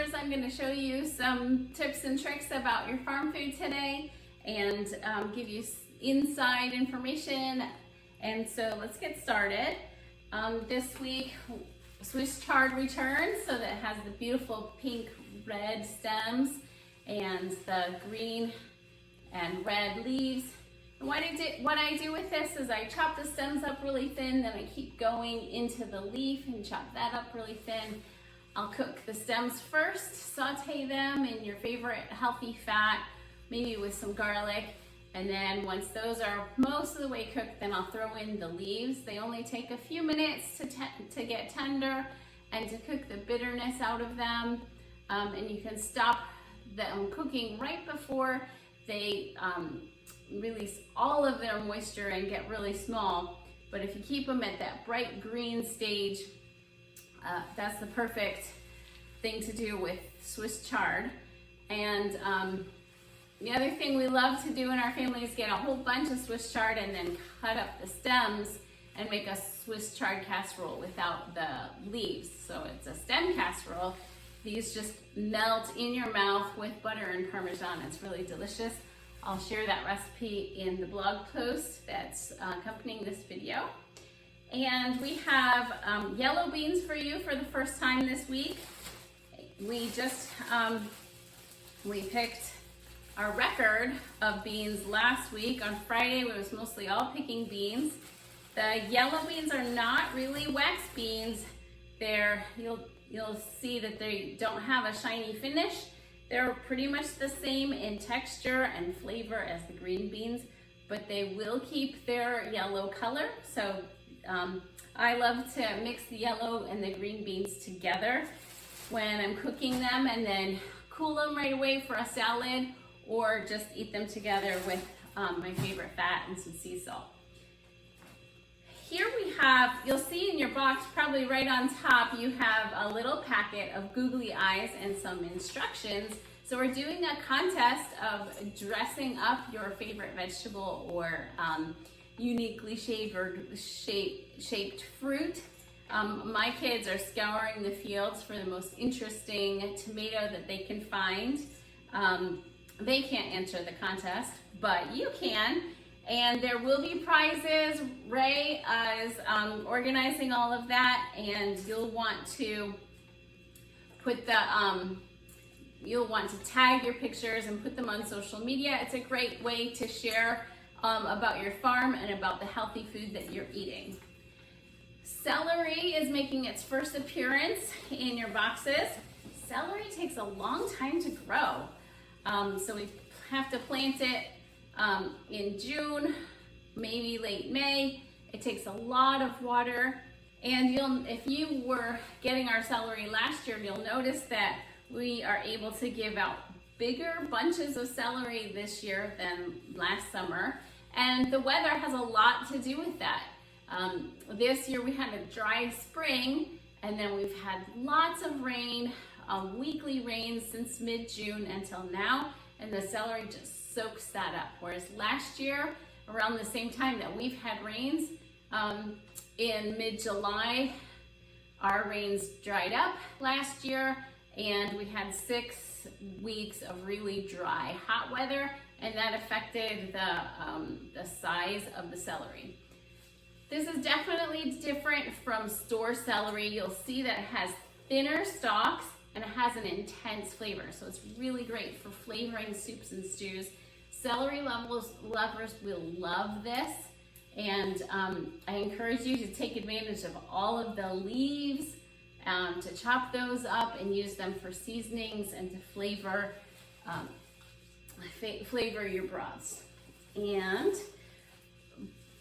farmers. I'm going to show you some tips and tricks about your farm food today and give you inside information. And so let's get started. This week, Swiss chard returns, so that it has the beautiful pink red stems and the green and red leaves. And what I do with this is I chop the stems up really thin, then I keep going into the leaf and chop that up really thin. I'll cook the stems first, saute them in your favorite healthy fat, maybe with some garlic. And then once those are most of the way cooked, then I'll throw in the leaves. They only take a few minutes to get tender and to cook the bitterness out of them. And you can stop them cooking right before they release all of their moisture and get really small. But if you keep them at that bright green stage, that's the perfect thing to do with Swiss chard. And the other thing we love to do in our family is get a whole bunch of Swiss chard and then cut up the stems and make a Swiss chard casserole without the leaves. So it's a stem casserole. These just melt in your mouth with butter and Parmesan. It's really delicious. I'll share that recipe in the blog post that's accompanying this video. And we have yellow beans for you for the first time this week. We just, we picked our record of beans last week. On Friday, it was mostly all picking beans. The yellow beans are not really wax beans. You'll see that they don't have a shiny finish. They're pretty much the same in texture and flavor as the green beans, but they will keep their yellow color. So I love to mix the yellow and the green beans together when I'm cooking them and then cool them right away for a salad, or just eat them together with my favorite fat and some sea salt. Here we have, you'll see in your box, probably right on top, you have a little packet of googly eyes and some instructions. So we're doing a contest of dressing up your favorite vegetable or uniquely shaped fruit. My kids are scouring the fields for the most interesting tomato that they can find. They can't enter the contest, but you can. And there will be prizes. Ray is organizing all of that, and you'll want to put you'll want to tag your pictures and put them on social media. It's a great way to share about your farm and about the healthy food that you're eating. Celery is making its first appearance in your boxes. Celery takes a long time to grow, so we have to plant it in June, maybe late May. It takes a lot of water, and if you were getting our celery last year, you'll notice that we are able to give out bigger bunches of celery this year than last summer, and the weather has a lot to do with that. This year we had a dry spring, and then we've had lots of rain, weekly rain since mid-June until now, and the celery just soaks that up. Whereas last year, around the same time that we've had rains, in mid-July, our rains dried up last year, and we had 6 weeks of really dry, hot weather, and that affected the size of the celery. This is definitely different from store celery. You'll see that it has thinner stalks and it has an intense flavor. So it's really great for flavoring soups and stews. Celery lovers will love this. And I encourage you to take advantage of all of the leaves, to chop those up and use them for seasonings and to flavor your broths. And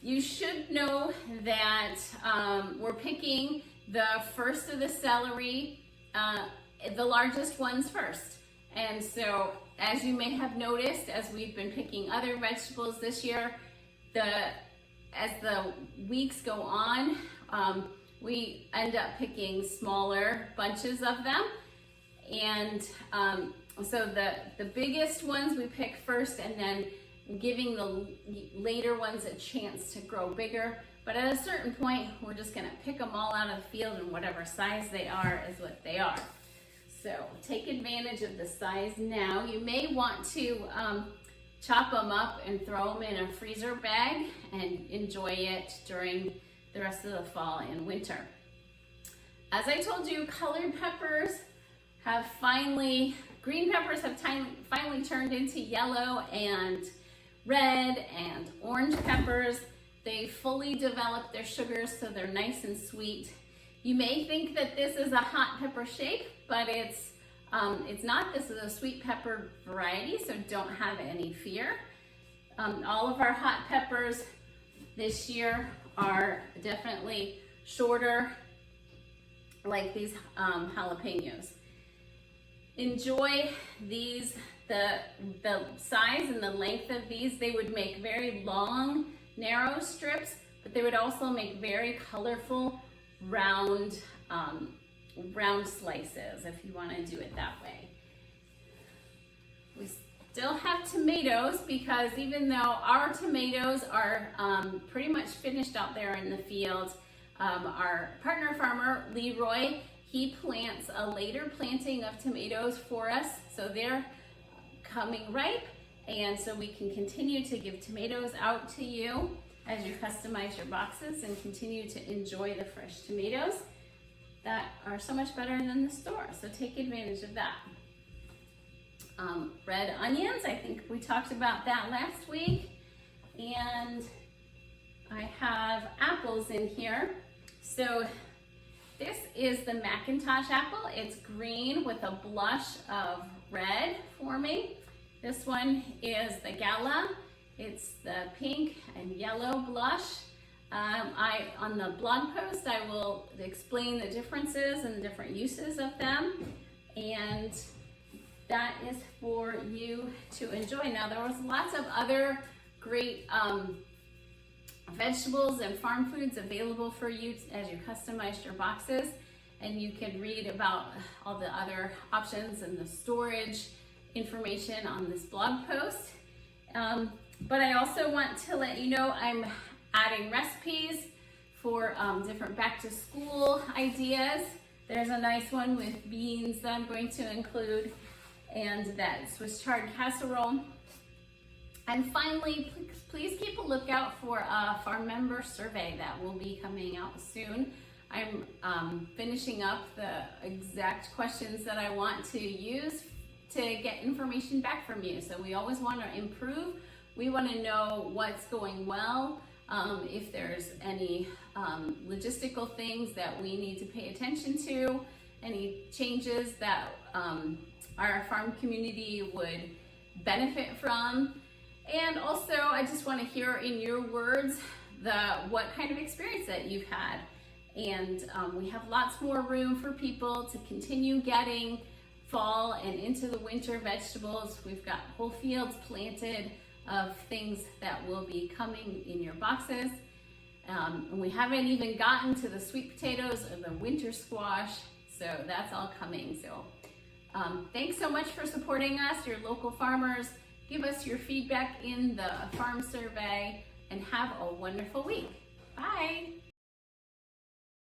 you should know that we're picking the first of the celery, the largest ones first. And so, as you may have noticed, as we've been picking other vegetables this year, as the weeks go on, we end up picking smaller bunches of them. And so the biggest ones we pick first, and then giving the later ones a chance to grow bigger. But at a certain point, we're just gonna pick them all out of the field, and whatever size they are is what they are. So So take advantage of the size now. You may want to chop them up and throw them in a freezer bag and enjoy it during the rest of the fall and winter. As I told you, colored peppers have green peppers have finally turned into yellow and red, and orange peppers, they fully developed their sugars, so they're nice and sweet. You may think that this is a hot pepper shape, but it's not. This is a sweet pepper variety, so don't have any fear. All of our hot peppers this year are definitely shorter, like these jalapenos. Enjoy these. The size and the length of these, they would make very long, narrow strips, but they would also make very colorful, round slices if you want to do it that way. We still have tomatoes, because even though our tomatoes are pretty much finished out there in the field, our partner farmer, Leroy, he plants a later planting of tomatoes for us, so they're coming ripe, and so we can continue to give tomatoes out to you as you customize your boxes and continue to enjoy the fresh tomatoes that are so much better than the store. So take advantage of that. Red onions, I think we talked about that last week. And I have apples in here. So this is the Macintosh apple. It's green with a blush of red forming. This one is the Gala. It's the pink and yellow blush. On the blog post, I will explain the differences and the different uses of them. And that is for you to enjoy. Now, there was lots of other great vegetables and farm foods available for you as you customized your boxes. And you can read about all the other options and the storage information on this blog post. But I also want to let you know I'm adding recipes for different back to school ideas. There's a nice one with beans that I'm going to include, and that Swiss chard casserole. And finally, please keep a lookout for a farm member survey that will be coming out soon. I'm finishing up the exact questions that I want to use to get information back from you. So we always want to improve. We want to know what's going well, if there's any logistical things that we need to pay attention to, any changes that our farm community would benefit from. And also, I just want to hear in your words what kind of experience that you've had. And we have lots more room for people to continue getting fall and into the winter vegetables. We've got whole fields planted of things that will be coming in your boxes. And we haven't even gotten to the sweet potatoes or the winter squash, so that's all coming. So thanks so much for supporting us, your local farmers. Give us your feedback in the farm survey, and have a wonderful week. Bye.